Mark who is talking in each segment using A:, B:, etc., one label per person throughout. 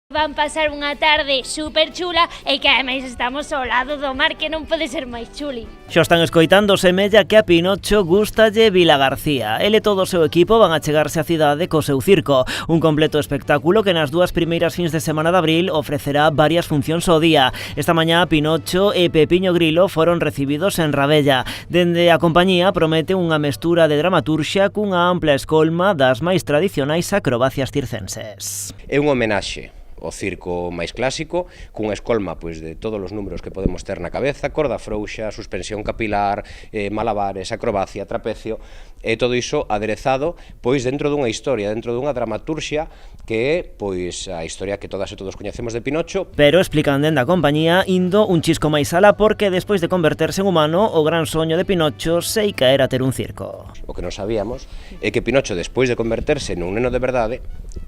A: Van pasar unha tarde super chula e que ademais estamos ao lado do mar, que non pode ser máis chuli.
B: Xa están escoitando, semella que a Pinocho gustalle Vilagarcía. El e todo o seu equipo van a chegarse á cidade co seu circo. Un completo espectáculo que nas dúas primeiras fins de semana de abril ofrecerá varias funcións ao día. Esta mañá Pinocho e Pepiño Grilo foron recibidos en Rabella. Dende a compañía promete unha mestura de dramaturxia cunha ampla escolma das máis tradicionais acrobacias circenses.
C: É un homenaxe o circo máis clásico, cunha escolma pois de todos os números que podemos ter na cabeza, corda frouxa, suspensión capilar, malabares, acrobacia, trapecio, e todo iso aderezado pois dentro dunha historia, dentro dunha dramaturxia que é pois a historia que todas e todos coñecemos de Pinocho.
B: Pero explican dende a compañía indo un chisco máis alá porque despois de converterse en humano, o gran soño de Pinocho sei que era ter un circo.
C: O que non sabíamos é que Pinocho, despois de converterse nun neno de verdade,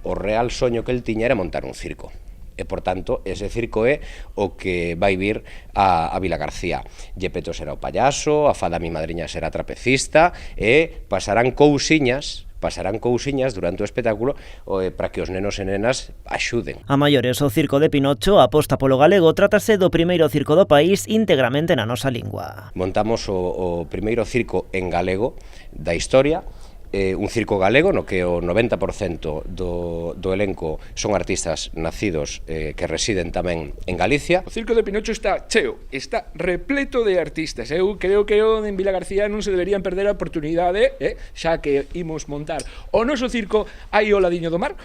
C: o real soño que el tiña era montar un circo. E, por tanto, ese circo é o que vai vir a Vilagarcía. Gepetto será o payaso, a fada mi madriña será trapecista, e pasarán cousiñas durante o espectáculo para que os nenos e nenas axuden.
B: A maiores, o circo de Pinocho aposta polo galego, trátase do primeiro circo do país íntegramente na nosa lingua.
C: Montamos o primeiro circo en galego da historia, un circo galego no que o 90% do elenco son artistas nacidos que residen tamén en Galicia.
D: O circo de Pinocho está cheo, está repleto de artistas. Eu creo que en Vilagarcía non se deberían perder a oportunidade, xa que imos montar o noso circo aí ao ladiño do mar,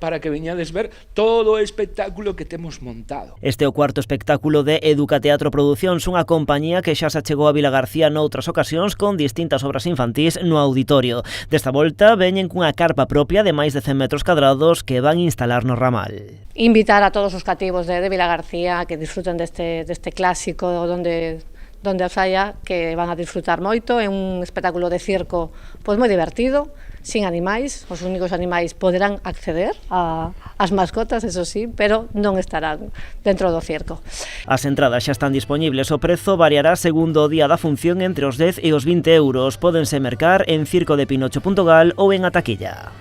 D: para que veñades ver todo o espectáculo que temos montado.
B: Este é o cuarto espectáculo de Educateatro Producións, unha compañía que xa se achegou a Vilagarcía noutras ocasións con distintas obras infantís no auditorio. Desta volta veñen cunha carpa propia de máis de 100 metros cadrados que van instalar no ramal.
E: Invitar a todos os cativos de Vilagarcía a que disfruten deste clásico donde os haya, que van a disfrutar moito. É un espectáculo de circo pois moi divertido, sin animais. Os únicos animais poderán acceder ás mascotas, eso sí, pero non estarán dentro do circo.
B: As entradas xa están dispoñibles, o prezo variará segundo o día da función entre os 10 e os 20 euros. Pódense mercar en circodepinocho.gal ou en a taquilla.